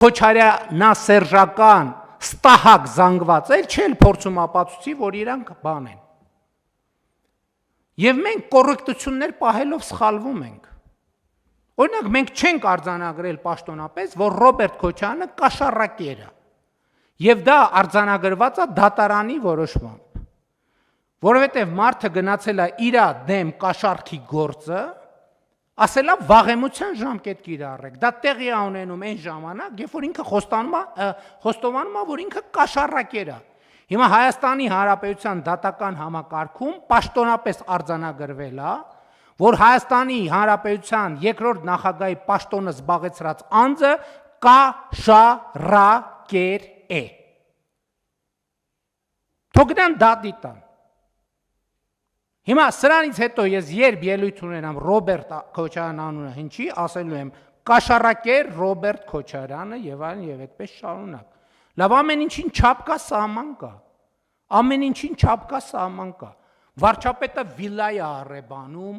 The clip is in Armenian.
Քոչարյանասերժական ստահակ զանգված էլ չել փորձում ապացուցի, որ իրանք բան են։ Եվ մենք կոռեկտություններ պահելով սխալվում ենք։ Օրինակ մենք չենք արձանագրել պաշտոնապես, որ Ռոբերտ Քոչարյանը կաշառակեր է։ Եվ դա արձանագրված է դատարանի որոշմամբ։ Որովհետև մարդը գնացել է իր դեմ կաշառքի գործը, ասել է վաղեմության ժամկետ կիրառեք։ Դա տեղի է ունենում այն ժամանակ, երբ որ ինքը խոստովանում է, որ ինքը կաշառակեր է։ Հիմա Հայաստանի Հանրապետության դատական համակարգում պաշտոնապես արձանագրվել է, որ Հայաստանի Հանրապետության երկրորդ նախագահի պաշտոնը զբաղեցրած անձը կաշառակեր է։ Թողնան դատի տան։ Հիմա սրանից հետո ես երբ ելույթ ունենամ Ռոբերտ Քոչարյան անունը հնչի, ասելու եմ կաշառակեր Ռոբերտ Քոչարյանը եւ այլն եւ այդպես շարունակ։ Լավ, ամեն ինչին չափ կա, սահման կա։ Ամեն ինչին չափ կա, սահման կա։ Վարչապետը վիլա է առեբանում,